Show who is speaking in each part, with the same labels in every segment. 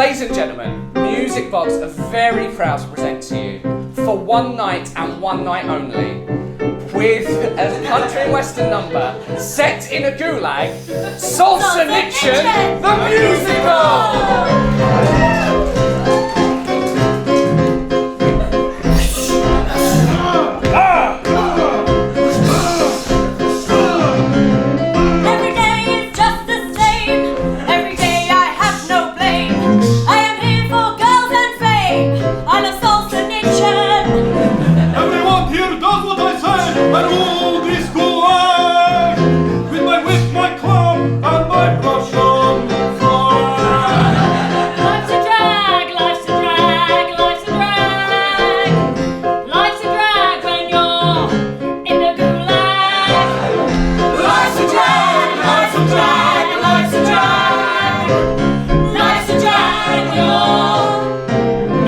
Speaker 1: Ladies and gentlemen, Music Box are very proud to present to you, for one night and one night only, with a country and western number set in a gulag, Solzhenitsyn, the musical!
Speaker 2: I rule this Gulag with my whip, my club, and my brush on the floor.
Speaker 3: Life's a drag, life's a drag, life's a drag. Life's a drag when you're in the Gulag.
Speaker 2: Life's a drag, life's a drag, life's a drag.
Speaker 3: Life's a drag when you're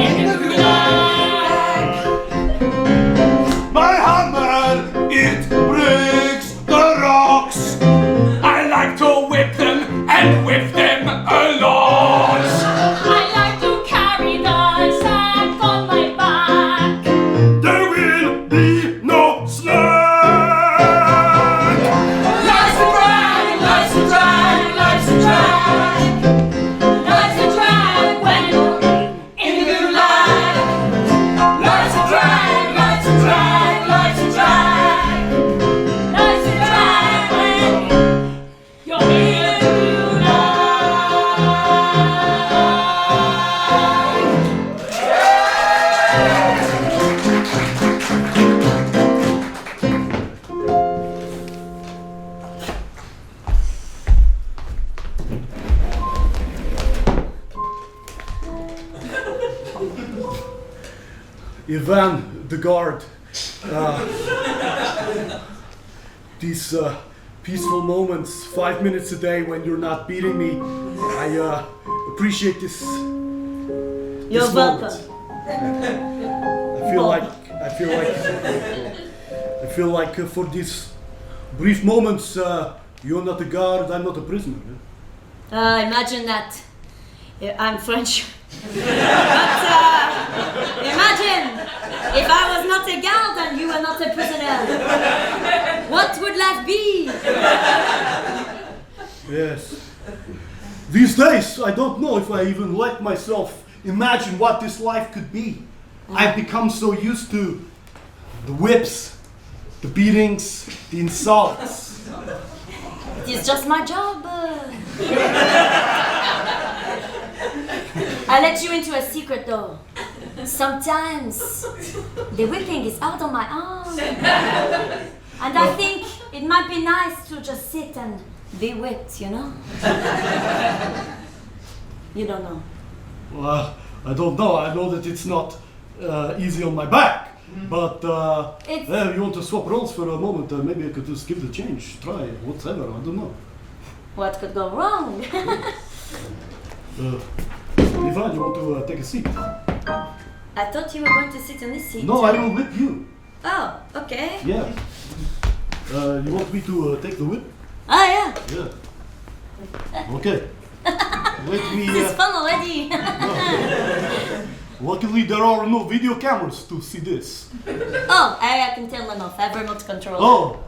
Speaker 3: in the Gulag.
Speaker 2: My hammer, it breaks the rocks. I like to whip them and whip them a lot.
Speaker 3: I like to carry the sack on my back.
Speaker 2: There will be no slack.
Speaker 3: Life's a drag, life's a drag, life's a drag. Life's a drag when you're in the Gulag.
Speaker 2: Life's a drag, life's a drag, life's a drag.
Speaker 3: Life's a drag when you're in the Gulag.
Speaker 2: Ivan, the guard, these peaceful moments, 5 minutes a day when you're not beating me, I appreciate this.
Speaker 4: You're welcome.
Speaker 2: I feel like for these brief moments, you're not a guard, I'm not a prisoner.
Speaker 4: Imagine that. I'm French. But imagine if I was not a guard and you were not a prisoner. What would life be?
Speaker 2: Yes. These days, I don't know if I even let myself imagine what this life could be. I've become so used to the whips, the beatings, the insults.
Speaker 4: It is just my job. I let you into a secret though. Sometimes the whipping is out on my arm. And I think it might be nice to just sit and be whipped, you know? You don't know.
Speaker 2: Well, I don't know. I know that it's not easy on my back. But you want to swap roles for a moment? Maybe I could just give the change, try whatever. I don't know.
Speaker 4: What could go wrong?
Speaker 2: Ivan, you want to take a seat?
Speaker 4: I thought you were going to sit on this seat.
Speaker 2: No, I will whip you.
Speaker 4: Oh, okay.
Speaker 2: Yeah. You want me to take the whip?
Speaker 4: Oh, yeah.
Speaker 2: Yeah. Okay. Let me.
Speaker 4: This is fun already.
Speaker 2: Luckily, there are no video cameras to see this.
Speaker 4: Oh, I can turn them off. I have remote control.
Speaker 2: Oh,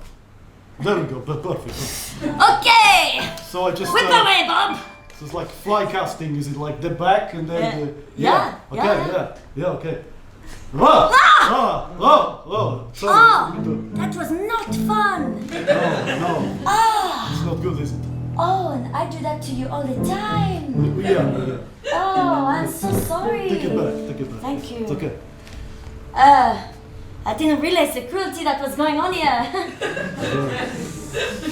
Speaker 2: there we go. Perfect.
Speaker 4: Okay.
Speaker 2: So I just.
Speaker 4: Whip away, Bob.
Speaker 2: So it's like fly casting. Is it like the back and then?
Speaker 4: Yeah.
Speaker 2: Okay. Yeah. Okay. Oh. Sorry.
Speaker 4: Oh, that was not fun.
Speaker 2: No.
Speaker 4: Ah.
Speaker 2: It's not good, is it?
Speaker 4: Oh, and I do that to you all the time.
Speaker 2: Yeah.
Speaker 4: Oh, I'm so sorry.
Speaker 2: Take it back.
Speaker 4: Thank you.
Speaker 2: It's okay.
Speaker 4: I didn't realize the cruelty that was going on here.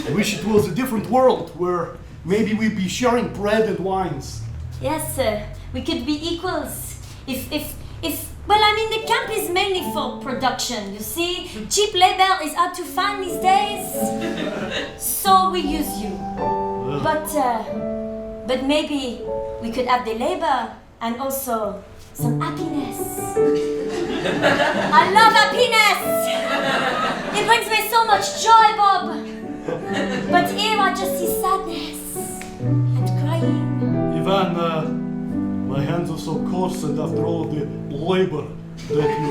Speaker 2: I wish it was a different world where maybe we'd be sharing bread and wines.
Speaker 4: Yes, we could be equals. Well, I mean, the camp is mainly for production, you see? Cheap labor is hard to find these days. So we use you. But maybe we could have the labor and also some happiness. I love happiness! It brings me so much joy, Bob. But here I just see sadness and crying.
Speaker 2: Ivan, My hands are so coarse, and after all the labor that you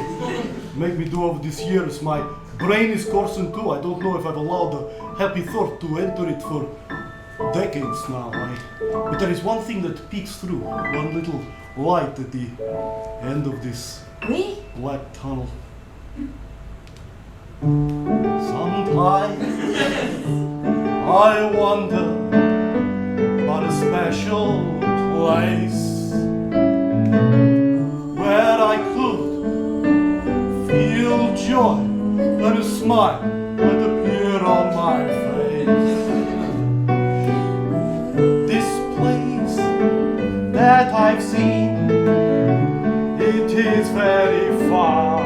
Speaker 2: make me do over these years, my brain is coarsened too. I don't know if I've allowed a happy thought to enter it for decades now. But there is one thing that peeks through, one little light at the end of this
Speaker 4: Oui?
Speaker 2: black tunnel. Sometimes I wonder about a special place where I could feel joy and a smile would appear on my face. This place that I've seen, it is very far,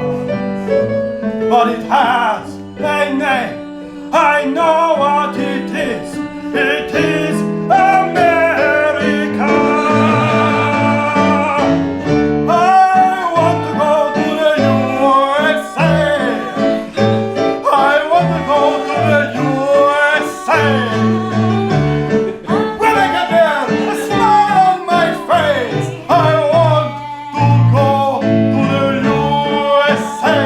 Speaker 2: but it has a name. I know what it is. It is America. I want to go to the USA. I want to go to the USA. When I get there, a smile on my face. I want to go to the USA.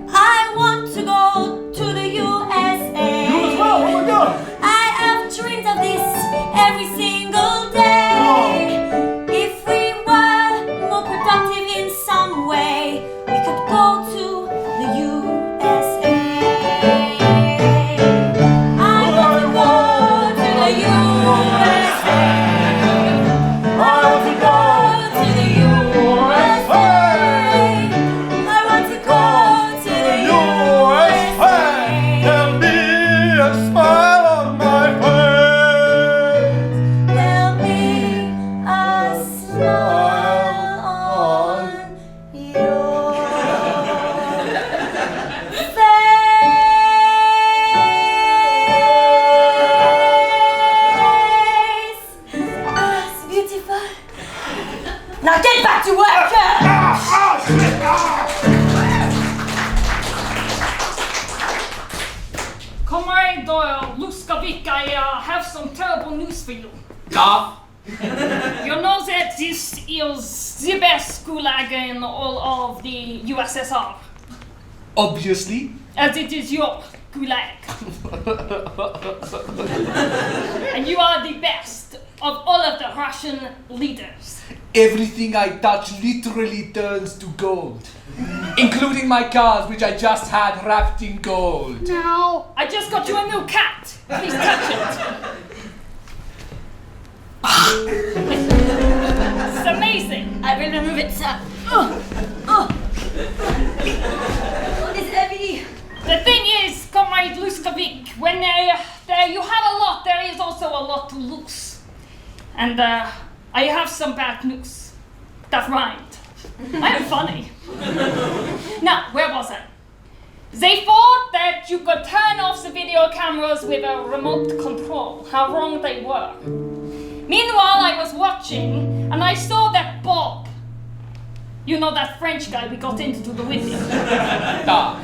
Speaker 4: I want to go to the USA.
Speaker 2: You as well, oh my God.
Speaker 4: I have dreams of this every single day. If we were more productive in some way, we could go to the USA. I want to go to the USA. I want to go to the USA. I want to go to the USA.
Speaker 2: There'll be a smile on my face.
Speaker 4: There'll be a smile on your face. It's beautiful. Now get back to work.
Speaker 3: Comrade Doyle, Luskavik, I have some terrible news for you.
Speaker 1: Ah,
Speaker 3: You know that this is the best gulag in all of the USSR,
Speaker 1: obviously.
Speaker 3: as it is your gulag. And you are the best of all of the Russian leaders.
Speaker 1: Everything I touch literally turns to gold, including my cars, which I just had wrapped in gold.
Speaker 3: Now, I just got you a new cat. Please touch it. It's amazing.
Speaker 4: I will remove it, sir. It's heavy.
Speaker 3: The thing is, Comrade Luskavik, when you have a lot, there is also a lot to lose. And I have some bad news. That rhymed. I am funny. Now, where was I? They thought that you could turn off the video cameras with a remote control. How wrong they were. Meanwhile, I was watching, and I saw that Bob. You know, that French guy we got into the with you.
Speaker 1: Ah,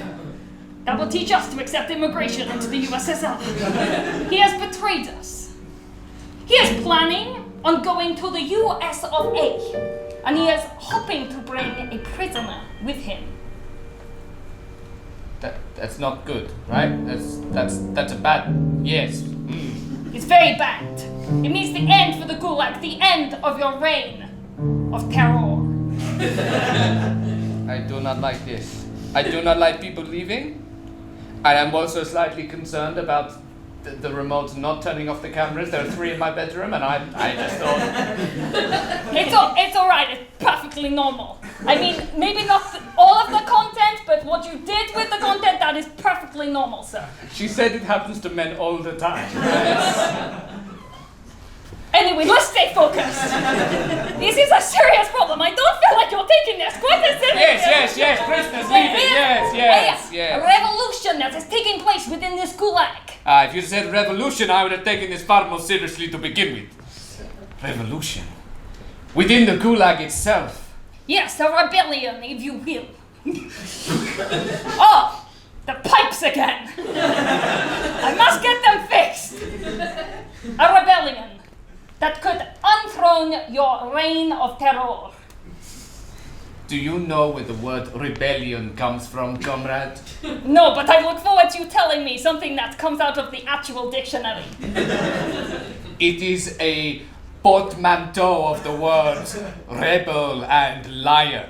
Speaker 3: That will teach us to accept immigration into the USSR. He has betrayed us. He is planning on going to the US of A, and he is hoping to bring a prisoner with him.
Speaker 1: that's not good, right? That's a bad. Yes.
Speaker 3: It's very bad. It means the end for the Gulag, the end of your reign of terror.
Speaker 1: I do not like this. I do not like people leaving. And I'm also slightly concerned about the remote not turning off the cameras. There are 3 in my bedroom, and I just thought...
Speaker 3: It's all right. It's perfectly normal. I mean, maybe not all of the content, but what you did with the content, that is perfectly normal, sir.
Speaker 1: She said it happens to men all the time.
Speaker 3: Anyway, let's stay focused. This is a serious problem. I don't feel like you're taking this quite as seriously.
Speaker 1: Yes, prisoners leaving. Yes.
Speaker 3: A revolution that is taking place within this Gulag.
Speaker 1: If you said revolution, I would have taken this far more seriously to begin with. Revolution? Within the Gulag itself?
Speaker 3: Yes, a rebellion, if you will. Oh, the pipes again. I must get them fixed. A rebellion. that could unthrone your reign of terror.
Speaker 1: Do you know where the word rebellion comes from, comrade?
Speaker 3: No, but I look forward to you telling me something that comes out of the actual dictionary.
Speaker 1: It is a portmanteau of the words rebel and lion.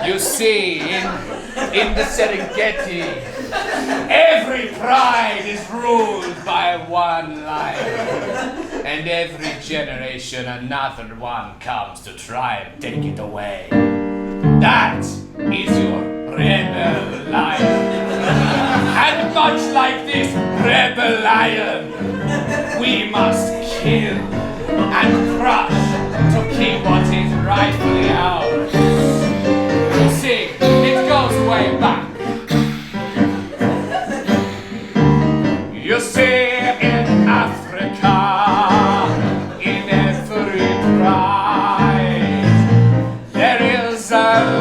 Speaker 1: You see, in the Serengeti, every pride is ruled by one lion. And every generation another one comes to try and take it away. That is your rebel lion. And much like this rebel lion, we must kill and crush to keep what is rightfully ours. You see, it goes way back. You see, in Africa, in every pride, there is a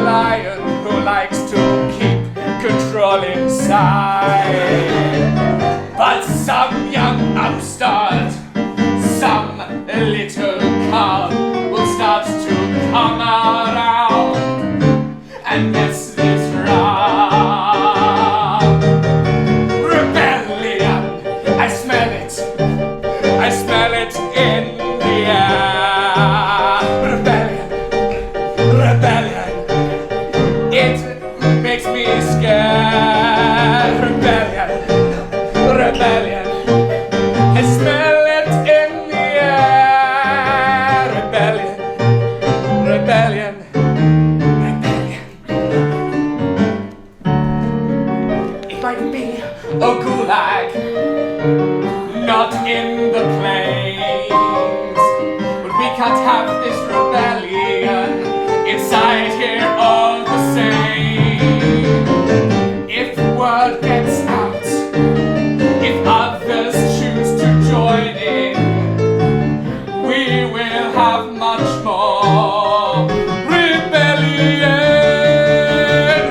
Speaker 1: lion who likes to keep control inside. But some young upstart, some little cub will start to come around and mess this round. Rebellion, I smell it. I smell it in the air. Rebellion, rebellion, it makes me scared. Rebellion, rebellion, I smell it in the air. Rebellion, rebellion, rebellion. It might be a gulag, not in the place, but we can't have this rebellion inside here all the same. If word gets out, if others choose to join in, we will have much more rebellion.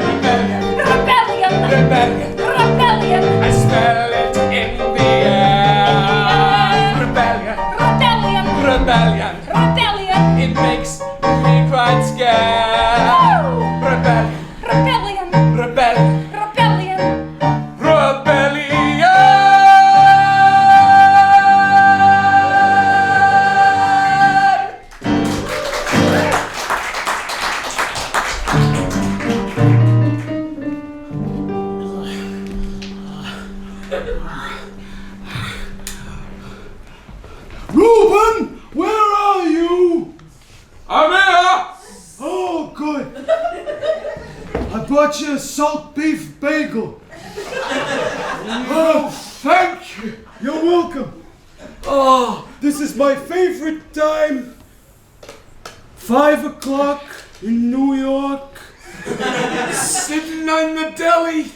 Speaker 1: Rebellion,
Speaker 3: Rebellion!
Speaker 1: rebellion,
Speaker 3: Rebellion!
Speaker 1: I smell it in the air. Rebellion,
Speaker 3: Rebellion!
Speaker 1: rebellion,
Speaker 3: Rebellion!
Speaker 1: it makes me quite scared. Rebellion,
Speaker 3: Rebellion!
Speaker 1: rebellion,
Speaker 3: Rebellion!
Speaker 1: rebellion.
Speaker 2: Reuben, where are you?
Speaker 1: I'm here.
Speaker 2: Oh, good. I brought you a salt beef bagel. Oh, thank you. You're welcome. Oh, this is my favorite time. 5 o'clock in New York.
Speaker 5: Sitting in the deli,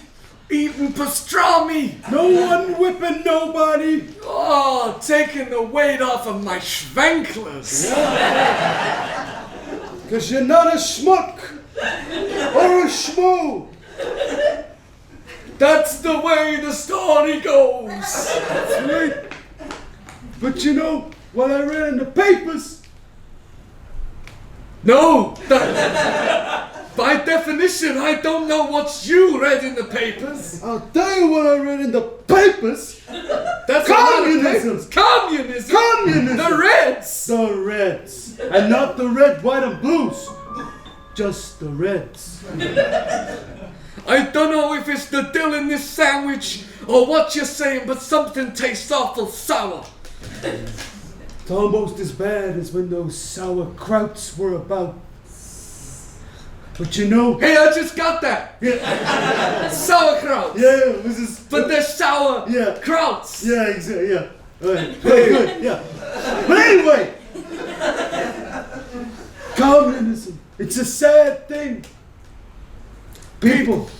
Speaker 5: eating pastrami.
Speaker 2: No one whipping nobody.
Speaker 5: Oh, taking the weight off of my schwenklers.
Speaker 2: Because you're not a schmuck or a schmoo.
Speaker 5: That's the way the story goes.
Speaker 2: That's right. But you know, what I read in the papers,
Speaker 5: No, by definition, I don't know what you read in the papers.
Speaker 2: I'll tell you what I read in the papers.
Speaker 5: That's a lot of
Speaker 2: Communism.
Speaker 5: papers. Communism.
Speaker 2: Communism.
Speaker 5: The Reds.
Speaker 2: The Reds. And not the red, white, and blues. Just the Reds.
Speaker 5: I don't know if it's the dill in this sandwich or what you're saying, but something tastes awful sour.
Speaker 2: It's almost as bad as when those sauerkrauts were about. But you know,
Speaker 5: Hey, I just got that. Sauerkraut.
Speaker 2: yeah, this is.
Speaker 5: But they're sour
Speaker 2: Yeah.
Speaker 5: krauts.
Speaker 2: Yeah, exactly. Yeah. Very good. Yeah. But anyway, communism. It's a sad thing. People.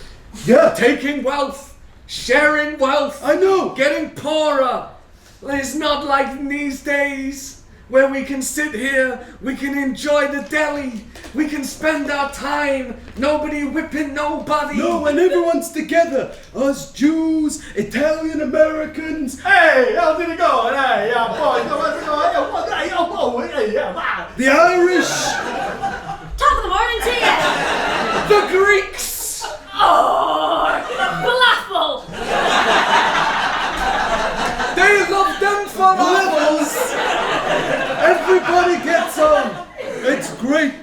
Speaker 2: Yeah.
Speaker 5: Taking wealth, sharing wealth,
Speaker 2: I know.
Speaker 5: getting poorer. It's not like these days where we can sit here, we can enjoy the deli, we can spend our time, nobody whipping nobody.
Speaker 6: No, and everyone's together. Us Jews, Italian Americans.
Speaker 2: Hey, how's it going? Hey, boy, how's it going? Hey, yeah,
Speaker 6: The Irish.
Speaker 4: Top of the morning to you.
Speaker 5: The Greeks.
Speaker 3: Oh, falafel!
Speaker 5: They love them falafels.
Speaker 6: Everybody gets on. It's great.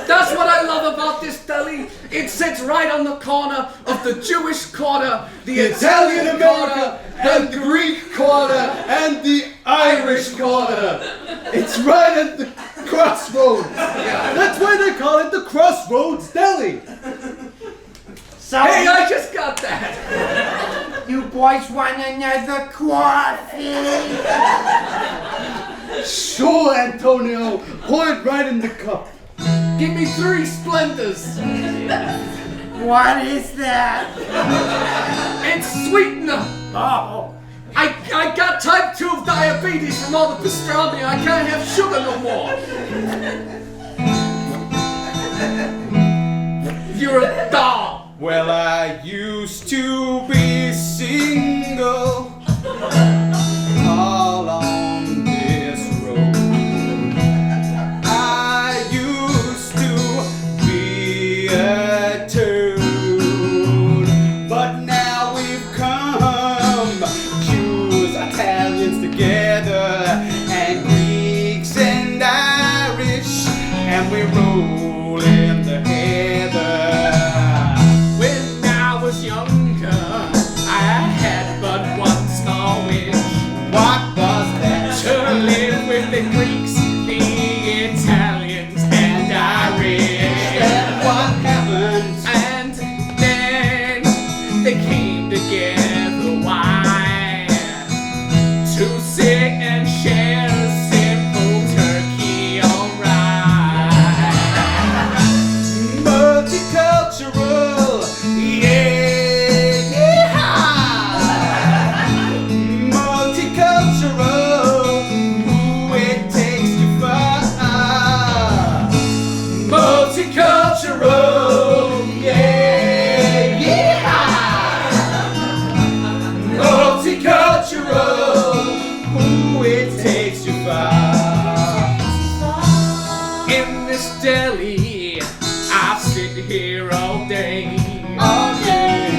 Speaker 5: That's what I love about this deli. It sits right on the corner of the Jewish quarter, the Italian quarter,
Speaker 6: and the Greek quarter and the Irish quarter. It's right at the crossroads. That's why they call it the Crossroads Deli.
Speaker 2: So,
Speaker 5: Hey, I just got that.
Speaker 7: You boys want another coffee?
Speaker 6: Sure, Antonio. Pour it right in the cup.
Speaker 5: Give me 3 Splendors.
Speaker 7: What is that?
Speaker 5: It's sweetener.
Speaker 2: oh,
Speaker 5: I got type 2 diabetes from all the pastrami. I can't have sugar no more. You're a doll.
Speaker 6: Well, I used to be single all on this road. I used to be a toad, but now we've come, Jews, Italians together, and Greeks and Irish, and we roll in the heather.
Speaker 1: When I was younger, I had but one small wish.
Speaker 6: What was that?
Speaker 1: To live with the Greeks, the Italians, and Irish.
Speaker 6: And what happened?
Speaker 1: And then they came together. Why? To sit and share a simple turkey, alright.
Speaker 6: Multicultural, yeah, multicultural, ooh, it takes you far. Multicultural, yeah, multicultural, ooh, it takes you far.
Speaker 1: In this deli, I sit here all day.
Speaker 6: All day.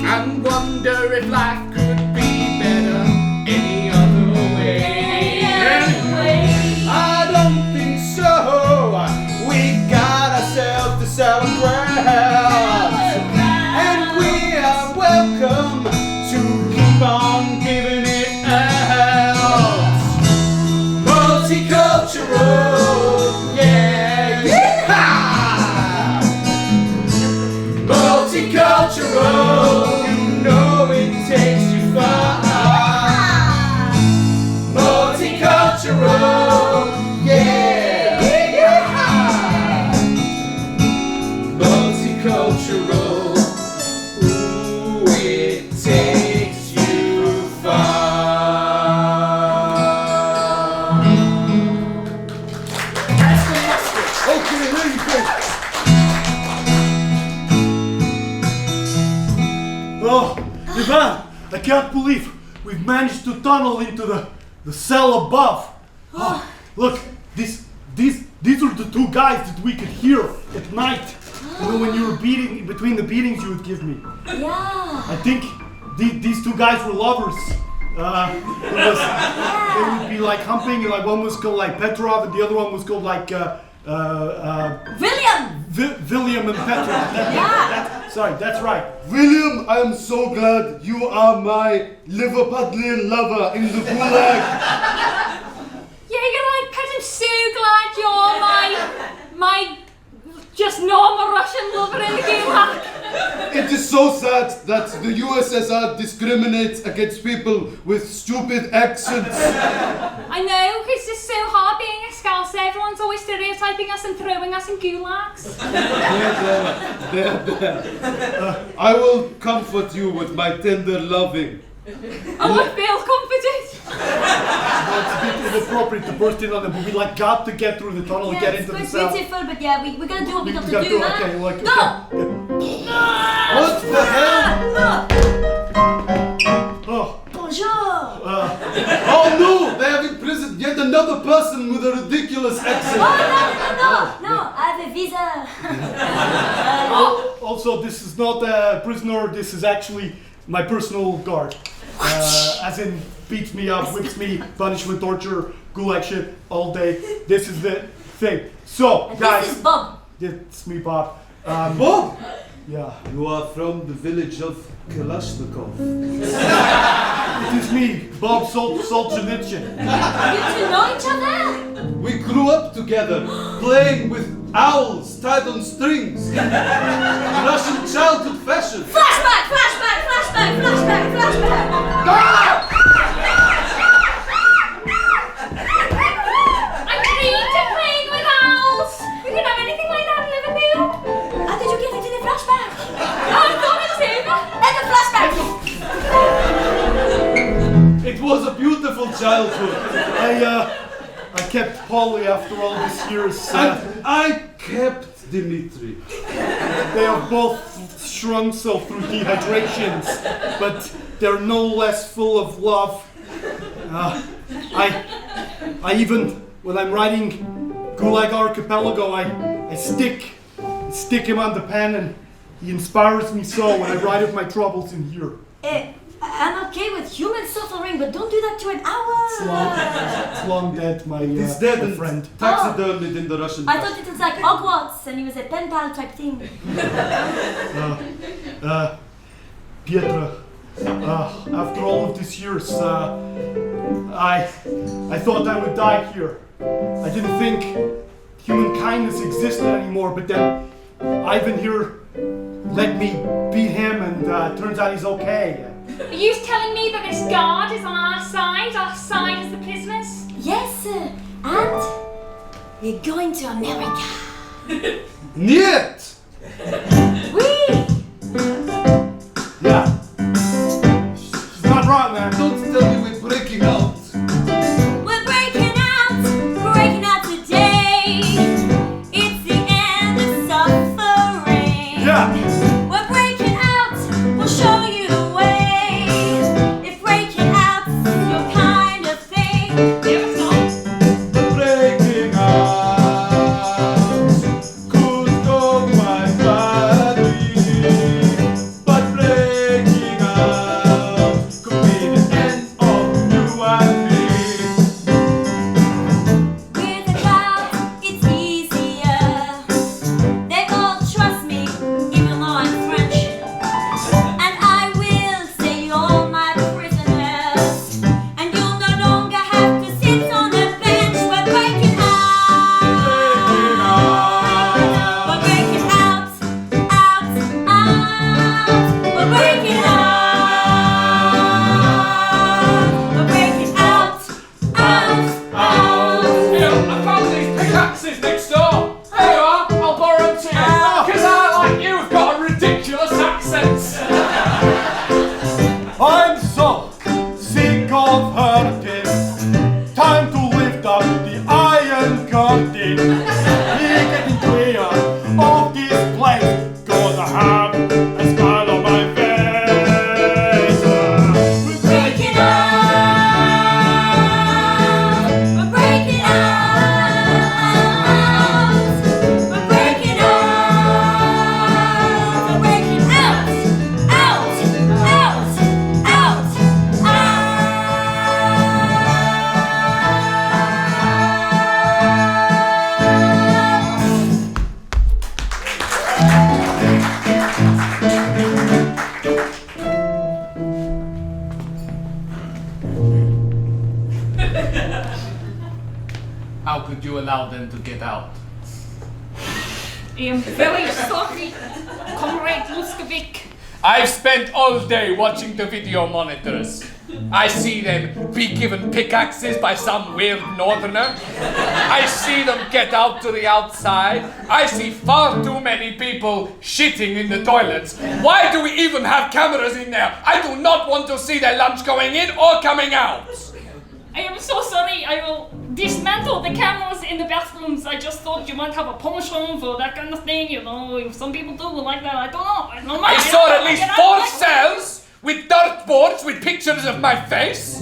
Speaker 1: And wonder if life could be better any other way.
Speaker 6: I don't think so. We got ourselves to celebrate, and we are welcome to keep on giving it out. Multicultural, yeah, yeah. Multicultural, you know it takes you far. Multicultural, yeah, yeah. Multicultural, ooh, it takes you far.
Speaker 1: That's the mustard.
Speaker 6: Okay, really quick.
Speaker 2: oh, Ivan, I can't believe we've managed to tunnel into the cell above. Oh, look, these are the 2 guys that we could hear at night. You know, when you were beating, between the beatings you would give me.
Speaker 4: Yeah.
Speaker 2: I think these 2 guys were lovers. They would be like humping, like one was called like Petrov and the other one was called like
Speaker 4: William!
Speaker 2: William and Petrov. Sorry, that's right.
Speaker 6: William, I'm so glad you are my Liverpudlian lover in the Gulag.
Speaker 3: Yeah, you're right, Pet. I'm so glad you're my just normal Russian lover in the Gulag.
Speaker 6: It is so sad that the USSR discriminates against people with stupid accents.
Speaker 3: I know, it's just so hard being a Scouser. Everyone's always stereotyping us and throwing us in gulags.
Speaker 6: There. I will comfort you with my tender loving.
Speaker 3: Oh, I feel comforted.
Speaker 2: It's a bit inappropriate to burst in on them, but we like got to get through the tunnel and get into the
Speaker 4: it's
Speaker 2: cell.
Speaker 4: beautiful, but yeah, we gotta do what we got to
Speaker 2: gotta
Speaker 4: do,
Speaker 2: do it,
Speaker 4: huh?
Speaker 2: okay, like,
Speaker 4: Go!
Speaker 6: What the hell?
Speaker 2: Oh,
Speaker 4: Bonjour!
Speaker 6: Oh no! They have imprisoned yet another person with a ridiculous accent.
Speaker 4: Oh, no, I have a visa.
Speaker 2: also, this is not a prisoner, this is actually my personal guard. As in, beats me up, whips me, punishment, torture, gulag shit all day. This is the thing. So,
Speaker 4: And
Speaker 2: guys,
Speaker 4: this is Bob.
Speaker 2: it's me, Bob.
Speaker 6: Bob!
Speaker 2: Yeah,
Speaker 6: You are from the village of Kalashnikov.
Speaker 2: it is me, Bob Solzhenitsyn.
Speaker 4: You two know each other?
Speaker 6: We grew up together, playing with owls tied on strings. Russian childhood fashion.
Speaker 4: Flashback!
Speaker 3: I'm keen to playing with owls. We can have anything like that in Liverpool.
Speaker 4: How did you get into the flashback?
Speaker 3: I thought it was him.
Speaker 4: Let the flashback!
Speaker 6: It was a beautiful childhood.
Speaker 2: I kept Polly after all these years.
Speaker 6: And I kept Dimitri.
Speaker 2: They have both shrunk so through dehydrations, but they're no less full of love. I even, when I'm writing Gulag Archipelago, I stick him on the pen, and he inspires me so when I write of my troubles in here.
Speaker 4: I'm okay with human suffering, but don't do that to an owl.
Speaker 2: It's long dead, my
Speaker 6: He's dead
Speaker 2: my
Speaker 6: and
Speaker 2: friend.
Speaker 6: taxidermied in the Russian
Speaker 4: I thought it was like Hogwarts and he was a pen pal type thing.
Speaker 2: Pietra, after all of these years, I thought I would die here. I didn't think human kindness existed anymore, but then Ivan here let me beat him, and turns out he's okay.
Speaker 3: Are you telling me that this guard is on our side as the prisoners?
Speaker 4: Yes, and we're going to America.
Speaker 6: Niet!
Speaker 4: Whee!
Speaker 2: Yeah. She's not wrong, man.
Speaker 6: Don't tell me we're breaking out.
Speaker 4: We're breaking out today. It's the end of suffering.
Speaker 2: Yeah.
Speaker 4: We're breaking out, we'll show you the way. If breaking out's your kind of thing,
Speaker 3: Here it's not.
Speaker 6: The breaking out could go quite badly, but breaking out could be the end of you and me.
Speaker 4: with a crowd, it's easier. They all trust me, even though I'm French. And I will say you're my prisoners. And you'll no longer have to sit on a bench. We're breaking out. We're breaking out, out. We're breaking out. We're breaking out,
Speaker 1: Neil, I found these pickaxes next door. There you are, I'll borrow them to you. Because I, like you, have got a ridiculous accent.
Speaker 2: I'm so sick of hurting. Time to lift up the iron curtain. We're getting clear of this place. Gonna have a smile on my face. We're
Speaker 4: breaking out. We're breaking out. We're breaking out. We're breaking out. Out.
Speaker 1: How could you allow them to get out?
Speaker 3: I am very sorry, Comrade Luskovic.
Speaker 1: I've spent all day watching the video monitors. I see them be given pickaxes by some weird northerner. I see them get out to the outside. I see far too many people shitting in the toilets. Why do we even have cameras in there? I do not want to see their lunch going in or coming out.
Speaker 3: I am so sorry. I will dismantle the cameras in the bathrooms. I just thought you might have a punishment for that kind of thing. You know, if some people do like that. I don't know.
Speaker 1: I saw at least 4 cells with dartboards with pictures of my face.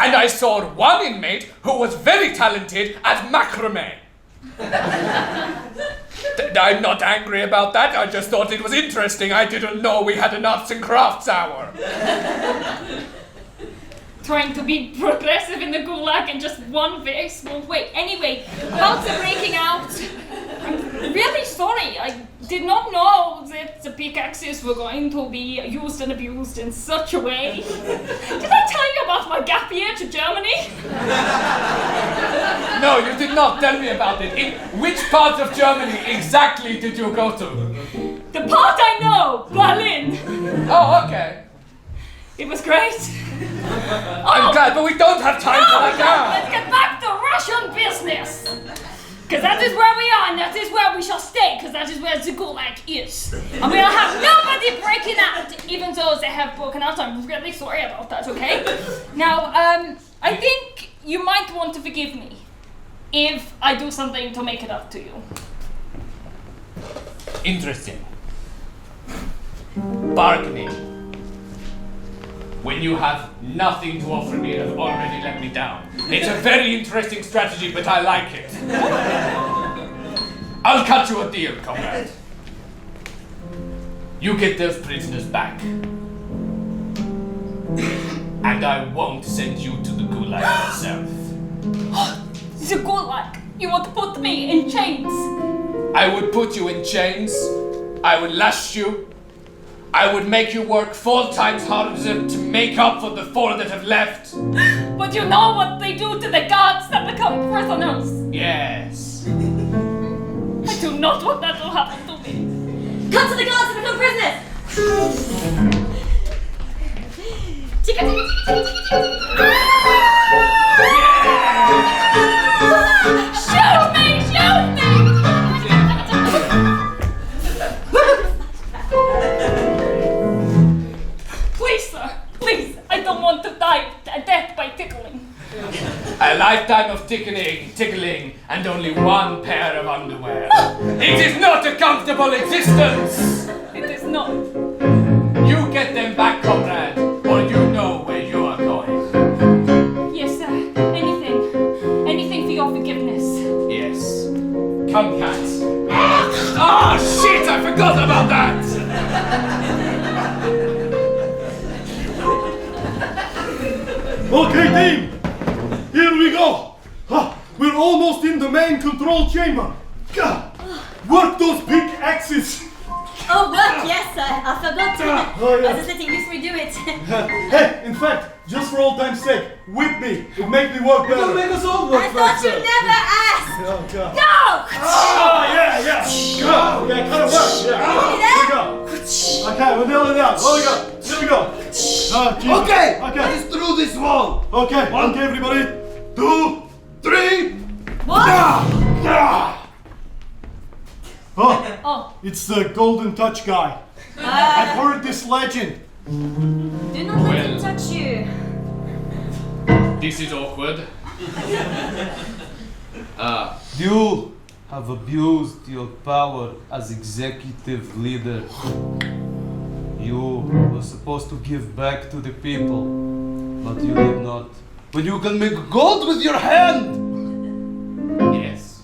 Speaker 1: And I saw one inmate who was very talented at macrame. I'm not angry about that. I just thought it was interesting. I didn't know we had an arts and crafts hour.
Speaker 3: Trying to be progressive in the Gulag in just one very small way. Anyway, about the breaking out, I'm really sorry. I did not know that the pickaxes were going to be used and abused in such a way. Did I tell you about my gap year to Germany?
Speaker 1: No, you did not tell me about it. In which part of Germany exactly did you go to?
Speaker 3: The part I know, Berlin.
Speaker 1: Oh, okay.
Speaker 3: It was great.
Speaker 1: I'm glad, but we don't have time for that now.
Speaker 3: Let's get back to Russian business. Because that is where we are, and that is where we shall stay, because that is where the Gulag is. And we'll have nobody breaking out, even though they have broken out. I'm really sorry about that, okay? Now, I think you might want to forgive me if I do something to make it up to you.
Speaker 1: Interesting. Bargaining. When you have nothing to offer me and have already let me down. It's a very interesting strategy, but I like it. I'll cut you a deal, comrade. You get those prisoners back. And I won't send you to the Gulag yourself.
Speaker 3: The Gulag! You want to put me in chains?
Speaker 1: I would put you in chains. I would lash you. I would make you work 4 times harder to make up for the 4 that have left.
Speaker 3: But you know what they do to the guards that become prisoners?
Speaker 1: Yes.
Speaker 3: I do not want that to happen to me.
Speaker 4: Come to the guards and become prisoners! Tika, tika, tika, tika, tika.
Speaker 3: Shoot me! Shoot me! Please, sir. Please. I don't want to die a death by tickling.
Speaker 1: A lifetime of tickling, and only 1 pair of underwear. It is not a comfortable existence!
Speaker 3: It is not.
Speaker 1: You get them back, comrade, or you know where you are going.
Speaker 3: Yes, sir. Anything. Anything for your forgiveness.
Speaker 1: Yes. Come, cats. Ah, shit! I forgot about that!
Speaker 2: Okay, team, here we go. We're almost in the main control chamber. Work those pickaxes.
Speaker 4: Oh, work, yes, I forgot to.
Speaker 2: Oh, yeah.
Speaker 4: I was just letting you 3 do it.
Speaker 2: Hey, in fact, just for old time's sake, whip me. It makes me work better.
Speaker 6: Don't make us all work
Speaker 4: I thought you
Speaker 6: faster.
Speaker 4: never asked!
Speaker 2: Oh, God.
Speaker 4: No!
Speaker 2: Oh, yeah. Go. Yeah, kind of works. Yeah. Here we go. Okay, we're nailing it down. Here we go. Oh, Jesus.
Speaker 6: Okay,
Speaker 2: Okay.
Speaker 6: let's through this wall.
Speaker 2: Okay, everybody. 2, 3.
Speaker 4: What?
Speaker 2: Yeah. Oh,
Speaker 4: Oh,
Speaker 2: it's the Golden Touch guy. I've heard this legend.
Speaker 4: do not let him touch you.
Speaker 1: This is awkward.
Speaker 8: You have abused your power as executive leader. You were supposed to give back to the people, but you did not. But you can make gold with your hand!
Speaker 1: Yes.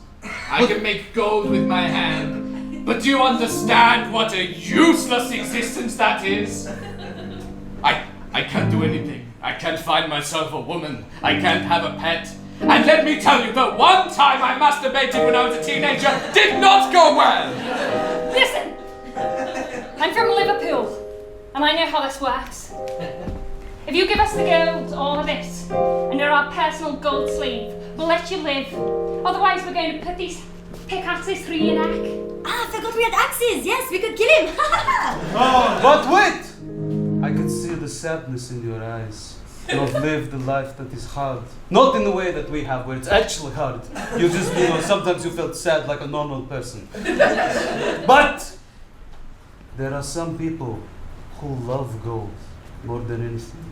Speaker 1: I can make gold with my hand, but do you understand what a useless existence that is? I can't do anything. I can't find myself a woman. I can't have a pet. And let me tell you, the one time I masturbated when I was a teenager did not go well!
Speaker 3: Listen! I'm from Liverpool, and I know how this works. If you give us the gold or this, and you're our personal gold slave, we'll let you live. Otherwise, we're going to put these pickaxes through your neck.
Speaker 4: Ah, I forgot we had axes. Yes, we could kill him.
Speaker 8: But wait! I can see the sadness in your eyes. You have lived a life that is hard. Not in the way that we have, where it's actually hard. You just, sometimes you felt sad like a normal person. But there are some people who love gold more than anything.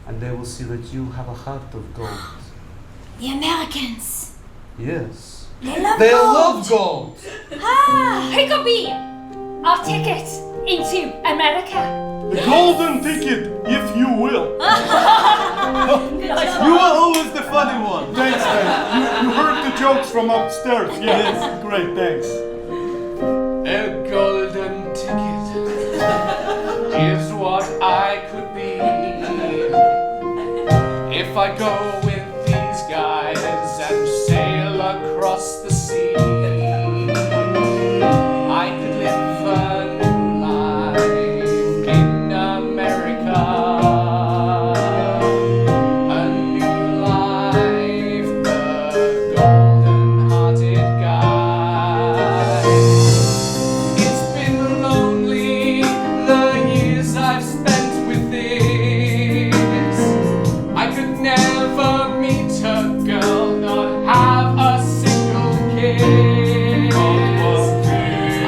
Speaker 8: And they will see that you have a heart of gold.
Speaker 4: The Americans.
Speaker 8: Yes.
Speaker 4: They love
Speaker 5: They
Speaker 4: gold.
Speaker 5: love gold.
Speaker 4: Ah.
Speaker 3: Hickabee, our ticket into America.
Speaker 2: The golden ticket, if you will.
Speaker 8: You are always the funny one.
Speaker 2: Thanks, man. You heard the jokes from upstairs. Yes, great, thanks.
Speaker 1: A golden ticket is what I could be if I go with these guys and sail across the sea. I could live a new life in America, a new life, the golden-hearted guy. It's been lonely, the years I've spent with this. I could never meet a girl, not have a single kiss.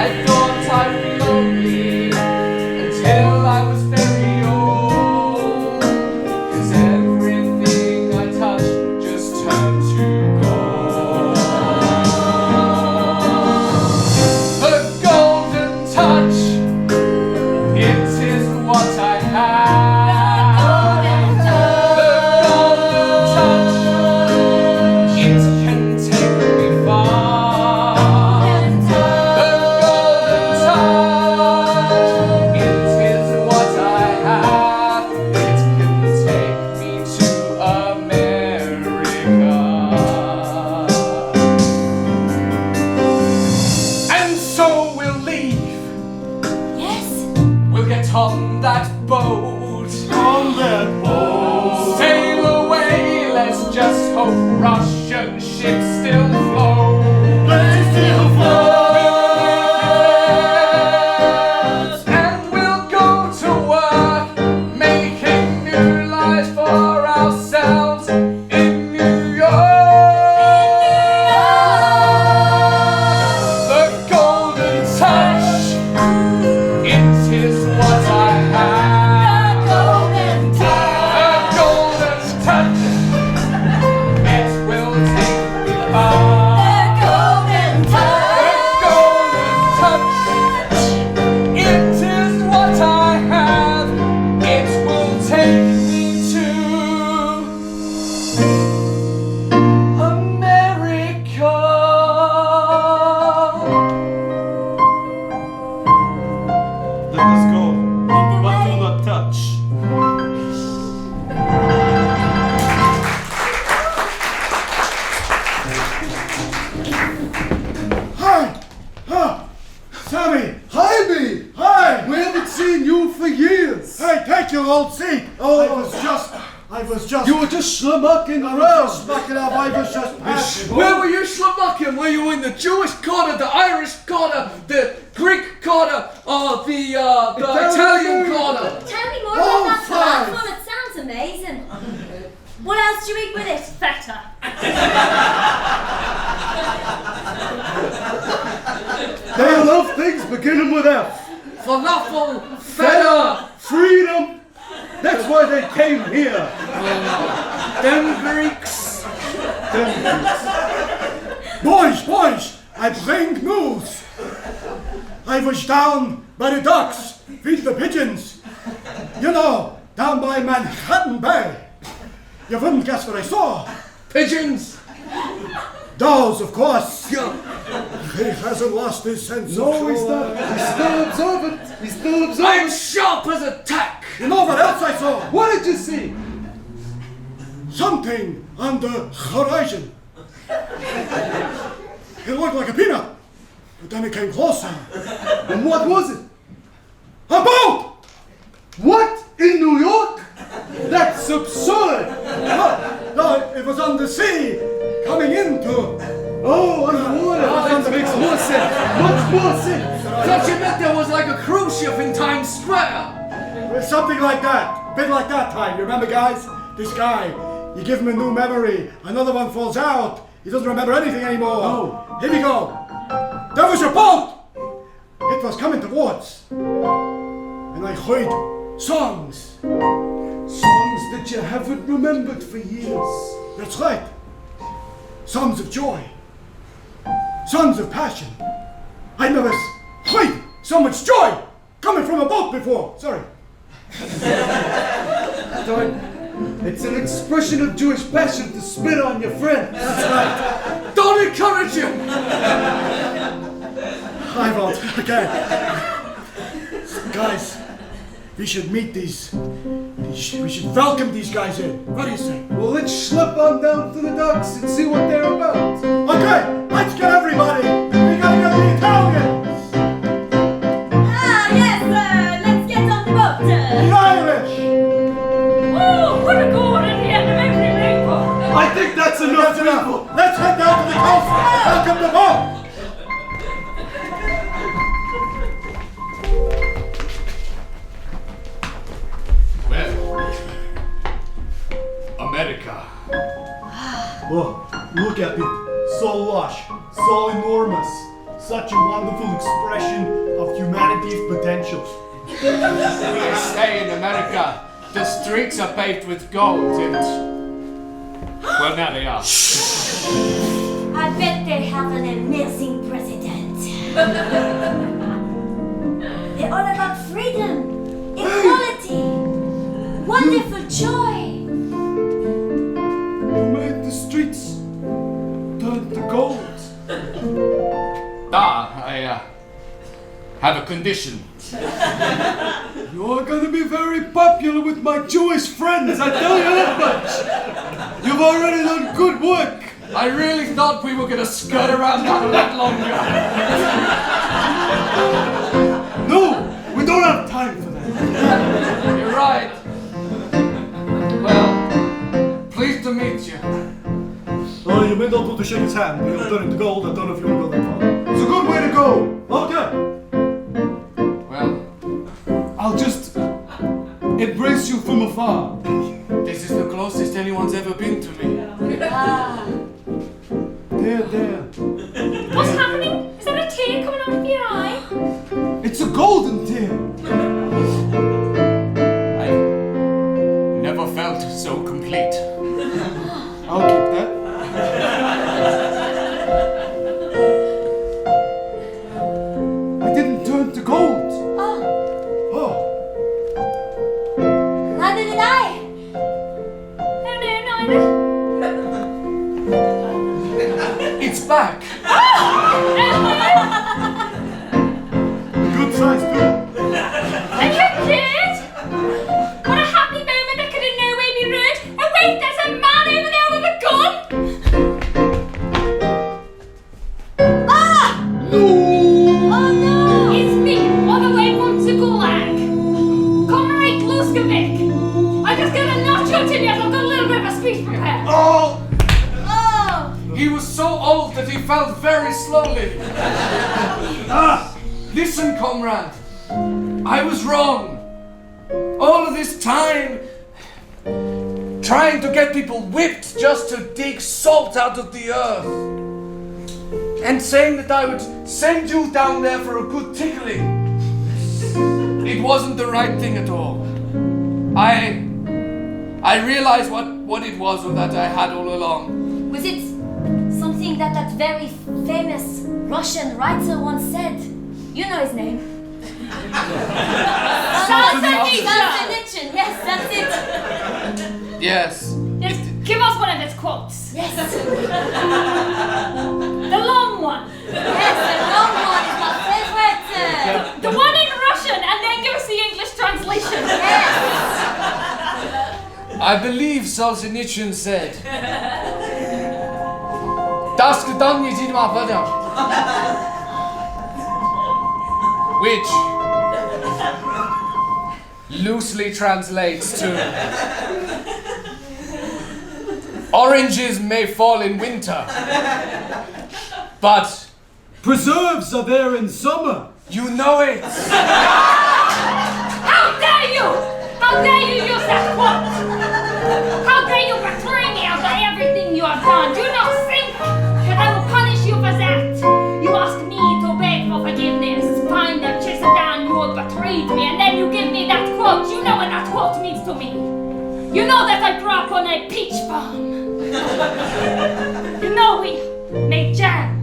Speaker 1: I thought I'd be lonely until I was very old, 'cause everything I touch just turned to gold. The golden touch, it is what I have. The golden touch, it can take me far. The golden touch, it is what I have. It can take me to America. And so we'll leave.
Speaker 4: Yes.
Speaker 1: We'll get on that boat.
Speaker 2: On that boat.
Speaker 1: Sail away, let's just hope Russian ships still float.
Speaker 2: They still
Speaker 1: Yes. And we'll go to work, making new lives for ourselves in New York. The golden touch, it is what I have. The golden touch, it will take me far. The golden touch, it is what I have. It will take me to America.
Speaker 8: Let us go, but do not touch.
Speaker 2: Hi! Sammy!
Speaker 6: Jaime!
Speaker 2: Hi!
Speaker 6: We haven't seen you for years.
Speaker 2: Hey, take your old seat!
Speaker 6: Oh.
Speaker 2: I was just...
Speaker 6: You were just schmucking
Speaker 2: I
Speaker 6: around.
Speaker 2: was just fucking up, I was just passing.
Speaker 5: Where were you schlumucking? Were you in the Jewish quarter, the Irish quarter, the Greek quarter, or the Italian quarter?
Speaker 4: Tell me more
Speaker 6: Oh,
Speaker 4: about that
Speaker 6: fine.
Speaker 4: falafel. It sounds amazing. What else do you eat with it?
Speaker 3: Feta.
Speaker 6: They love things beginning with F.
Speaker 5: Falafel, feta,
Speaker 6: Freedom. That's why they came here.
Speaker 5: them Greeks.
Speaker 2: Boys, I bring news. I was down by the docks, feed the pigeons. You know, down by Manhattan Bay. You wouldn't guess what I saw.
Speaker 5: Pigeons.
Speaker 2: Those, of course.
Speaker 5: Yeah.
Speaker 2: He hasn't lost his sense of
Speaker 6: No, he's
Speaker 2: humor.
Speaker 6: not. He's still observant. He's still
Speaker 5: I'm
Speaker 6: observant.
Speaker 5: sharp as a tack.
Speaker 2: You know what else I saw?
Speaker 6: What did you see?
Speaker 2: Something on the horizon. It looked like a peanut, but then it came closer.
Speaker 6: And what was it?
Speaker 2: A boat!
Speaker 6: What? In New York? That's absurd.
Speaker 2: No, it was on the sea, coming into.
Speaker 6: Oh, underwater. That makes more sense. Much more sense.
Speaker 5: Thought you meant there was like a cruise ship in Times Square.
Speaker 2: Something like that. A bit like that time. You remember, guys? This guy, you give him a new memory, another one falls out. He doesn't remember anything anymore.
Speaker 6: Oh.
Speaker 2: Here we go. There was your boat! It was coming towards. And I heard songs.
Speaker 6: Songs that you haven't remembered for years.
Speaker 2: That's right. Songs of joy. Songs of passion. I never heard so much joy coming from a boat before. Sorry.
Speaker 6: It's an expression of Jewish passion to spit on your friends.
Speaker 2: That's right.
Speaker 5: Don't encourage him!
Speaker 2: I won't. Okay. Guys, we should meet these. We should welcome these guys in. What do you say?
Speaker 6: Well, let's schlep on down to the docks and see what they're about.
Speaker 2: Okay, let's get everybody. We gotta get the Italians.
Speaker 4: Ah, yes, let's get on the boat.
Speaker 2: The Irish.
Speaker 3: Oh, what a good at the end of every rainbow.
Speaker 6: I think that's enough.
Speaker 2: That's enough. Let's head down to the coast. Welcome the boat.
Speaker 5: Well, America.
Speaker 2: Oh, look at it. So lush, so enormous. Such a wonderful expression of humanity's potential.
Speaker 5: We stay in America. The streets are paved with gold and... Well, now they are.
Speaker 4: I bet they have an amazing president. They're all about freedom, equality, wonderful joy.
Speaker 6: You made the streets turn to gold.
Speaker 5: I have a condition.
Speaker 6: You're gonna be very popular with my Jewish friends, I tell you that much. You've already done good work.
Speaker 5: I really thought we were gonna skirt around that a lot longer.
Speaker 6: No, we don't have time for that.
Speaker 5: You're right. Well, pleased to meet you.
Speaker 2: Oh, you may not want to shake his hand. You'll turn into gold. I don't know if you want to go that far.
Speaker 6: It's a good way to go.
Speaker 2: Okay.
Speaker 5: Well,
Speaker 6: I'll just embrace you from afar.
Speaker 5: this is the closest anyone's ever been to me.
Speaker 4: Ah,
Speaker 6: There.
Speaker 3: What's happening? Is there a tear coming out of your eye?
Speaker 6: It's a golden tear.
Speaker 5: I never felt so complete.
Speaker 6: I'll keep that. I didn't turn to gold.
Speaker 4: oh,
Speaker 2: Oh,
Speaker 4: neither did I.
Speaker 3: No, neither.
Speaker 5: It's back.
Speaker 2: good size too.
Speaker 3: Are you kid? What a happy moment that could in no way be ruined. Oh wait, there's a man over there with a gun.
Speaker 4: Ah! Oh no!
Speaker 3: It's me, all the way from the Gulag. Comrade Luskovic. I'm just gonna not shoot him yet. I've got a little bit of a speech prepared.
Speaker 5: Oh!
Speaker 4: Oh!
Speaker 5: He was so old that he fell very slowly. Listen, comrade. I was wrong. All of this time, trying to get people whipped just to dig salt out of the earth. And saying that I would send you down there for a good tickling. It wasn't the right thing at all. I realized what it was that I had all along.
Speaker 4: Was it something that very famous Russian writer once said? You know his name. Solzhenitsyn. Yes, that's it.
Speaker 5: Yes.
Speaker 3: Yes, give us one of his quotes.
Speaker 4: Yes.
Speaker 3: The long one.
Speaker 4: Yes, the long one is my favorite.
Speaker 3: The one in Russian, and then give us the English translation.
Speaker 4: Yes.
Speaker 5: I believe Solzhenitsyn said, "Das Gedanje sieht man weiter," which loosely translates to "Oranges may fall in winter, but
Speaker 6: Preserves are there in summer.
Speaker 5: you know it."
Speaker 3: How dare you! How dare you use that quote! How a peach farm. You know, we made jam.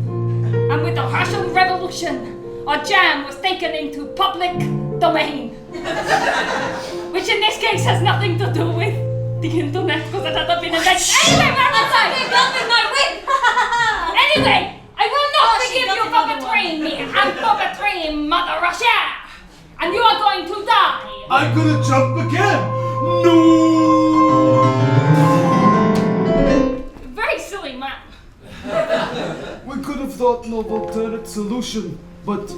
Speaker 3: And with the Russian Revolution, our jam was taken into public domain. Which in this case has nothing to do with the internet, because it hasn't been invented. Anyway, where was I? Anyway, I will not forgive you for betraying me and for betraying Mother Russia. And you are going to die.
Speaker 2: I'm gonna jump again! No!
Speaker 3: Very silly man.
Speaker 8: We could have thought of alternate solution, but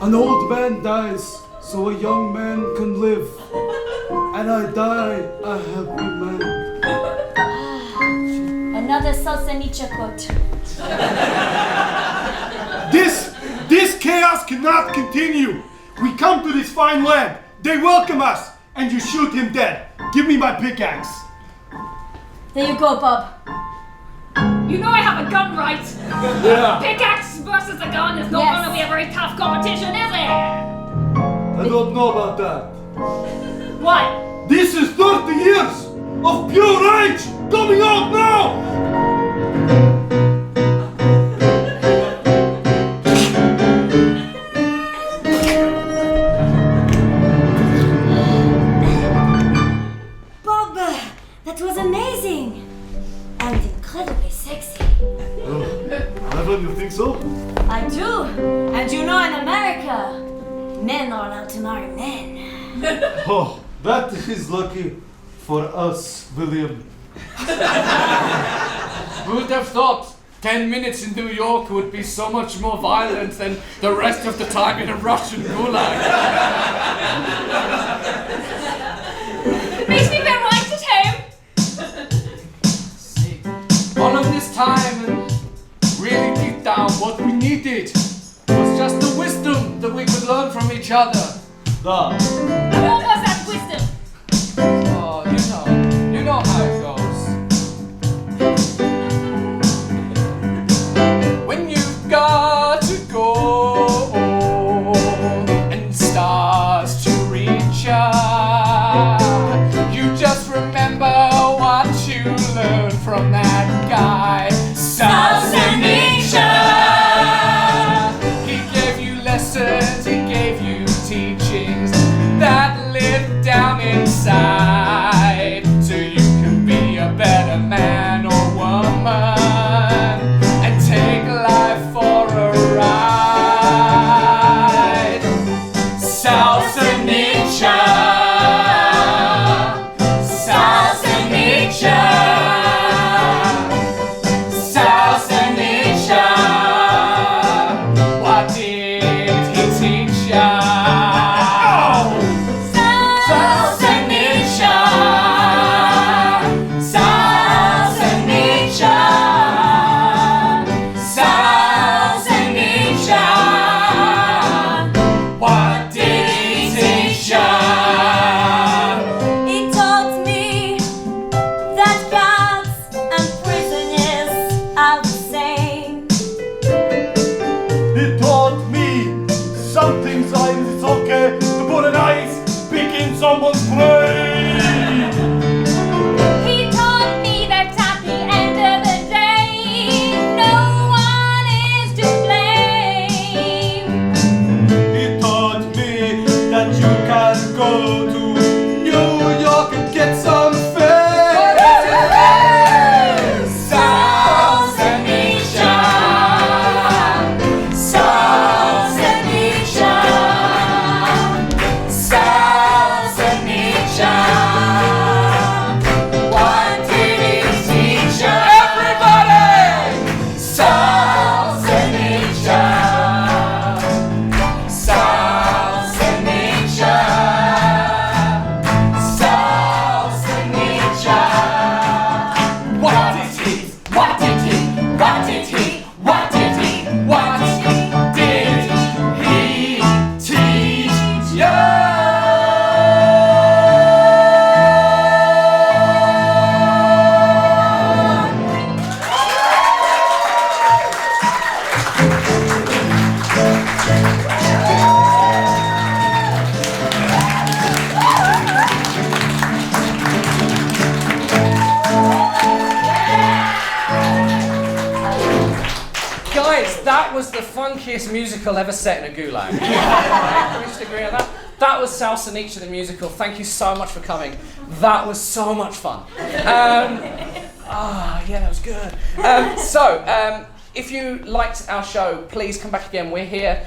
Speaker 8: an old man dies so a young man can live. And I die a happy man.
Speaker 4: Another Solzhenitsyn quote.
Speaker 2: This chaos cannot continue! We come to this fine land, they welcome us, and you shoot him dead. Give me my pickaxe.
Speaker 4: There you go, Bob.
Speaker 3: You know I have a gun, right?
Speaker 2: Yeah.
Speaker 3: Pickaxe versus a gun is not
Speaker 4: Yes.
Speaker 3: going to be a very tough competition, is it?
Speaker 2: I don't know about that.
Speaker 3: What?
Speaker 2: This is 30 years of pure rage coming out now!
Speaker 4: Bob, that was amazing. And incredibly sexy.
Speaker 2: Evan, you think so?
Speaker 4: I do. And you know in America, men are allowed to marry men.
Speaker 8: Oh, that is lucky for us, William.
Speaker 5: Who would have thought 10 minutes in New York would be so much more violent than the rest of the time in a Russian gulag?
Speaker 3: It makes me feel right at home.
Speaker 5: All of this time, and really deep down, what we needed was just the wisdom that we could learn from each other.
Speaker 3: What was that wisdom?
Speaker 5: Oh, you know how it goes. When you've got to go and stars to reach out, you just remember what you learned from that guy, Solzhenitsyn. He gave you lessons, he gave you teachings that live down inside, so you can be a better man or woman and take life for a ride. Solzhenitsyn, Solzhenitsyn, Solzhenitsyn. What did he teach ya?
Speaker 4: He taught me that gods and prisoners are the same.
Speaker 2: He taught me some things it's okay to put an ice pick in someone's brain.
Speaker 3: He taught me that at the end of the day, no one is to blame.
Speaker 8: He taught me that you can go to New York and get some fame.
Speaker 5: Solzhenitsyn.
Speaker 1: Guys, that was the funkiest musical ever set in a gulag. Can we just agree on that? That was Solzhenitsyn the musical. Thank you so much for coming. That was so much fun. Yeah, that was good. If you liked our show, please come back again. We're here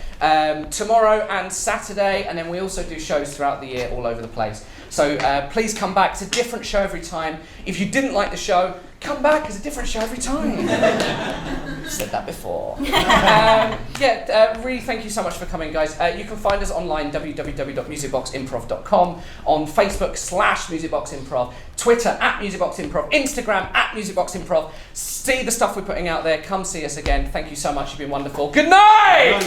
Speaker 1: tomorrow and Saturday, and then we also do shows throughout the year all over the place. So please come back. It's a different show every time. If you didn't like the show, come back. It's a different show every time. I've said that before. Really thank you so much for coming, guys. You can find us online, www.musicboximprov.com, on Facebook /musicboximprov, Twitter @musicboximprov, Instagram @musicboximprov. See the stuff we're putting out there. Come see us again. Thank you so much. You've been wonderful. Good night!